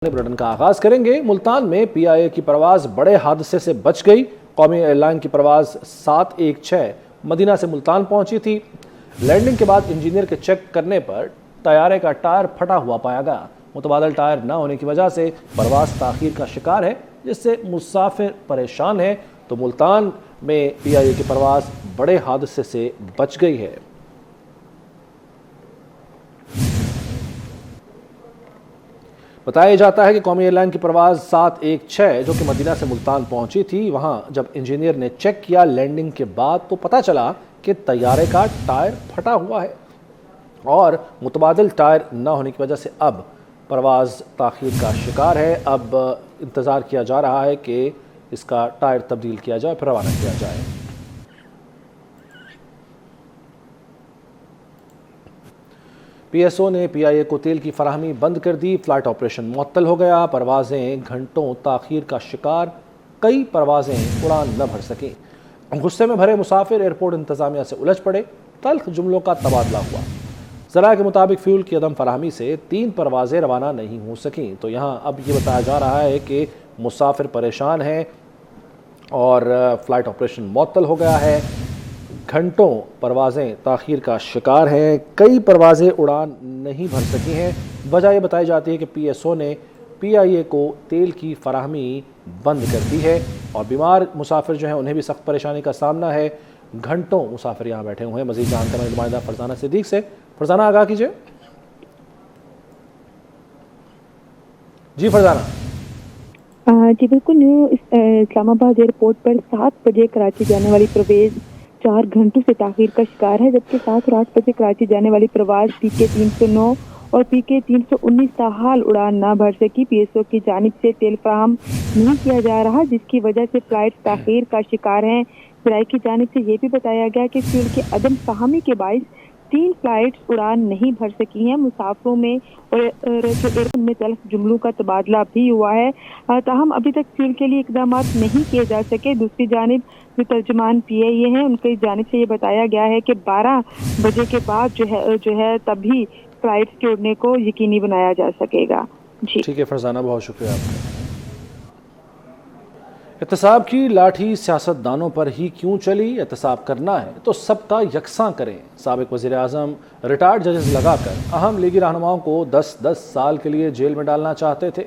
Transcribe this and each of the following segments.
Britain کا آغاز کریں گے۔ ملتان میں پی آئی اے کی پرواز بڑے حادثے سے بچ گئی۔ قومی ایئر لائن کی پرواز 716 مدینہ سے ملتان پہنچی تھی۔ لینڈنگ کے بعد انجینئر کے چیک کرنے پر طیارے کا ٹائر پھٹا ہوا پایا گیا۔ متبادل ٹائر نہ ہونے کی وجہ سے پرواز تاخیر کا شکار ہے، جس سے مسافر پریشان ہیں۔ تو ملتان میں پی آئی اے کی پرواز بڑے حادثے سے بچ گئی ہے۔ بتایا جاتا ہے کہ قومی ایئر لائن کی پرواز 716 جو کہ مدینہ سے ملتان پہنچی تھی، وہاں جب انجینئر نے چیک کیا لینڈنگ کے بعد تو پتہ چلا کہ طیارے کا ٹائر پھٹا ہوا ہے اور متبادل ٹائر نہ ہونے کی وجہ سے اب پرواز تاخیر کا شکار ہے۔ اب انتظار کیا جا رہا ہے کہ اس کا ٹائر تبدیل کیا جائے، پھر روانہ کیا جائے۔ پی ایس او نے پی آئی اے کو تیل کی فراہمی بند کر دی۔ فلائٹ آپریشن معطل ہو گیا۔ پروازیں گھنٹوں تاخیر کا شکار، کئی پروازیں اڑان نہ بھر سکیں۔ غصے میں بھرے مسافر ایئرپورٹ انتظامیہ سے الجھ پڑے، تلخ جملوں کا تبادلہ ہوا۔ ذرائع کے مطابق فیول کی عدم فراہمی سے 3 پروازیں روانہ نہیں ہو سکیں۔ تو یہاں اب یہ بتایا جا رہا ہے کہ مسافر پریشان ہیں اور فلائٹ آپریشن معطل ہو گیا ہے۔ گھنٹوں پروازیں تاخیر کا شکار ہیں، کئی پروازیں اڑان نہیں بھر سکی ہیں۔ وجہ یہ بتائی جاتی ہے کہ پی ایس او نے پی آئی اے کو تیل کی فراہمی بند کر دی ہے اور بیمار مسافر جو ہیں انہیں بھی سخت پریشانی کا سامنا ہے۔ گھنٹوں مسافر یہاں بیٹھے ہوئے ہیں۔ مزید جانتے ہیں نمائندہ فرزانہ صدیق سے۔ فرزانہ آگاہ کیجئے۔ جی فرزانہ۔ جی بالکل، نیو اسلام آباد ایئرپورٹ پر 7 بجے کراچی جانے والی پرویز 4 گھنٹوں سے تاخیر کا شکار ہے، جبکہ 7 اور 8 بجے کراچی جانے والی پرواز پی کے 309 اور پی کے 319 تاحال اڑان نہ بھر سکی۔ پی ایس او کی جانب سے تیل فراہم نہیں کیا جا رہا، جس کی وجہ سے فلائٹ تاخیر کا شکار ہیں۔ ذرائع کی جانب سے یہ بھی بتایا گیا کہ فیول کی عدم فراہمی کے باعث 3 فلائٹس اڑان نہیں بھر سکی ہیں۔ مسافروں میں اور میں تلخ جملوں کا تبادلہ بھی ہوا ہے، تاہم ابھی تک فیول کے لیے اقدامات نہیں کیے جا سکے۔ دوسری جانب جو ترجمان پی آئی اے ہیں، ان کی جانب سے یہ بتایا گیا ہے کہ 12 بجے کے بعد جو ہے تبھی فلائٹس کے اڑنے کو یقینی بنایا جا سکے گا۔ جی ٹھیک ہے فرزانہ، بہت شکریہ آپ کا۔ احتساب کی لاٹھی سیاست دانوں پر ہی کیوں چلی؟ احتساب کرنا ہے تو سب کا یکساں کریں۔ سابق وزیر اعظم ریٹائرڈ ججز لگا کر اہم لیگی رہنماؤں کو 10 سال کے لیے جیل میں ڈالنا چاہتے تھے۔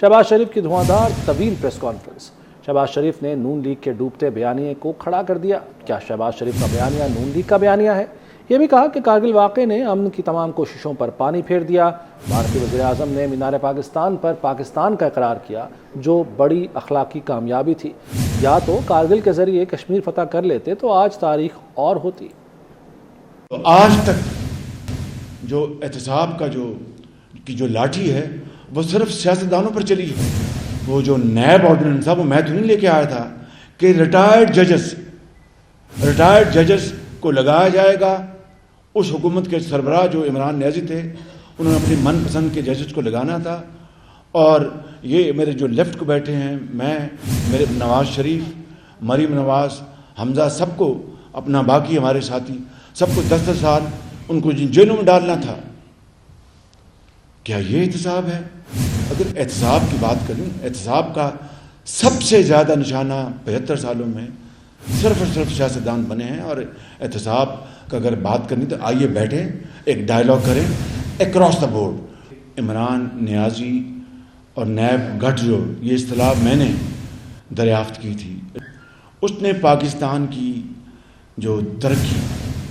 شہباز شریف کی دھواں طویل پریس کانفرنس۔ شہباز شریف نے نون لیگ کے ڈوبتے بیانیے کو کھڑا کر دیا۔ کیا شہباز شریف کا بیانیہ نون لیگ کا بیانیہ ہے؟ یہ بھی کہا کہ کارگل واقعے نے امن کی تمام کوششوں پر پانی پھیر دیا۔ بھارتی وزیر اعظم نے مینار پاکستان پر پاکستان کا اقرار کیا، جو بڑی اخلاقی کامیابی تھی۔ یا تو کارگل کے ذریعے کشمیر فتح کر لیتے تو آج تاریخ اور ہوتی۔ آج تک جو احتساب کا جو لاٹھی ہے وہ صرف سیاستدانوں پر چلی ہے۔ وہ جو نیب آرڈیننس تھا وہ میں تو نہیں لے کے آیا تھا کہ ریٹائرڈ ججز کو لگایا جائے گا۔ اس حکومت کے سربراہ جو عمران نیازی تھے، انہوں نے اپنی من پسند کے ججز کو لگانا تھا، اور یہ میرے جو لیفٹ کو بیٹھے ہیں، میں، میرے نواز شریف، مریم نواز، حمزہ، سب کو اپنا، باقی ہمارے ساتھی سب کو 10 سال ان کو جیلوں میں ڈالنا تھا۔ کیا یہ احتساب ہے؟ اگر احتساب کی بات کریں، احتساب کا سب سے زیادہ نشانہ 75 سالوں میں صرف اور صرف سیاستدان بنے ہیں، اور احتساب کا اگر بات کرنی تو آئیے بیٹھیں، ایک ڈائلاگ کریں اکراس دا بورڈ۔ عمران نیازی اور نیب گٹھ، جو یہ اصطلاح میں نے دریافت کی تھی، اس نے پاکستان کی جو ترقی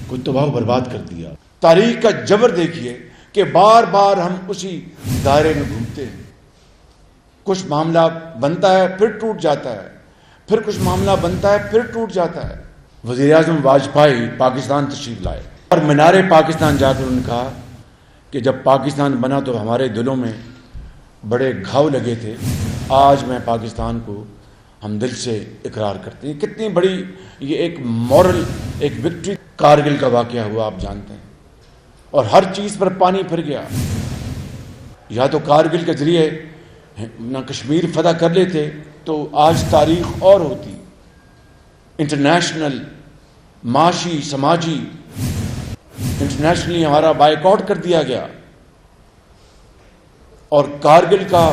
کو تباہ و برباد کر دیا۔ تاریخ کا جبر دیکھیے کہ بار بار ہم اسی دائرے میں گھومتے ہیں۔ کچھ معاملہ بنتا ہے پھر ٹوٹ جاتا ہے، پھر کچھ معاملہ بنتا ہے پھر ٹوٹ جاتا ہے۔ وزیر اعظم واجپئی پاکستان تشریف لائے اور مینار پاکستان جا کر انہوں نے کہا کہ جب پاکستان بنا تو ہمارے دلوں میں بڑے گھاؤ لگے تھے، آج میں پاکستان کو ہم دل سے اقرار کرتے ہیں۔ کتنی بڑی یہ ایک مورل، ایک وکٹری کارگل کا واقعہ ہوا، آپ جانتے ہیں، اور ہر چیز پر پانی پھر گیا۔ یا تو کارگل کے ذریعے نہ کشمیر فتح کر لیتے تو آج تاریخ اور ہوتی۔ انٹرنیشنل، معاشی، سماجی، انٹرنیشنلی ہمارا بائیکاٹ کر دیا گیا، اور کارگل کا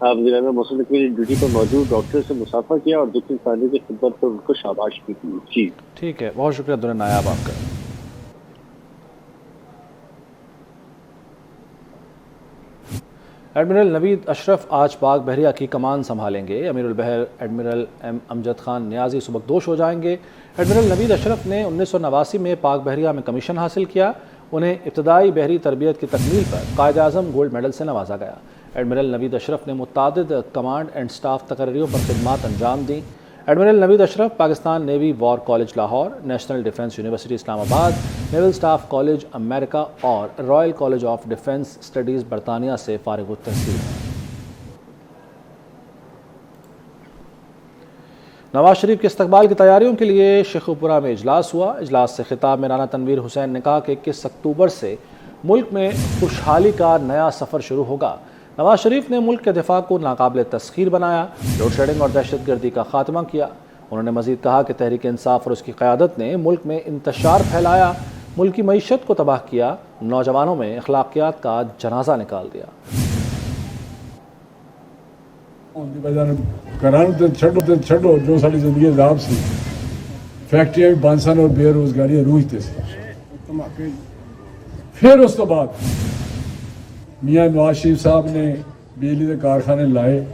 وزیر اعلیٰ محسن نقوی نے ڈیوٹی پر موجود ڈاکٹر سے مسافہ کیا اور دکھ انسانی کی خدمت پر ان کو شاباشی کی. جی ٹھیک ہے، بہت شکریہ عبداللہ نایاب آپ کا. ایڈمرل نوید اشرف آج پاک بحریہ کی کمان سنبھالیں گے. امیر البحر ایڈمرل ایم امجد خان نیازی سبکدوش ہو جائیں گے. ایڈمرل نوید اشرف نے 1989 میں پاک بحریہ میں کمیشن حاصل کیا. انہیں ابتدائی بحری تربیت کی تکمیل پر قائد اعظم گولڈ میڈل سے نوازا گیا. ایڈمرل نوید اشرف نے متعدد کمانڈ اینڈ سٹاف تقرریوں پر خدمات انجام دیں. Admiral Naveed Ashraf Pakistan navy war college Lahore, national defence university Islamabad, naval staff college امریکہ اور royal college of defence studies برطانیہ سے فارغ التحصیل. نواز شریف کے استقبال کی تیاریوں کے لیے شیخوپورہ میں اجلاس ہوا. اجلاس سے خطاب میں رانا تنویر حسین نے کہا کہ 21 اکتوبر سے ملک میں خوشحالی کا نیا سفر شروع ہوگا. نواز شریف نے ملک کے دفاع کو ناقابل تسخیر بنایا، لوڈ شیڈنگ اور دہشت گردی کا خاتمہ کیا. انہوں نے مزید کہا کہ تحریک انصاف اور اس کی قیادت نے ملک میں انتشار پھیلایا، ملک کی معیشت کو تباہ کیا، نوجوانوں میں اخلاقیات کا جنازہ نکال دیا. چھڈو جو ساری زندگی عذاب سی، فیکٹریاں بھی بند سن اور بے روزگاریاں روجتے سی. پھر اس تو بعد میاں نواز شریف صاحب نے بجلی کے کارخانے لائے.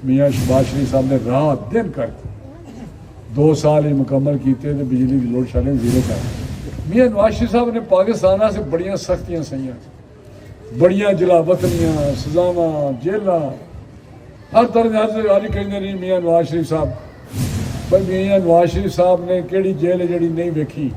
میاں شہباز شریف صاحب نے رات دن کر 2 سال ہی مکمل کیتے تو بجلی کی لوڈ شیڈنگ زیرو کر. میاں نواز شریف صاحب نے پاکستان سے بڑیاں سختیاں سہیاں، بڑیاں جلا وطنیاں، سزاواں، جیلاں، ہر طرح حاضر کہتے رہی میاں نواز شریف صاحب. بھائی میاں نواز شریف صاحب نے کہڑی جیل ہے جڑی نہیں ویکھی.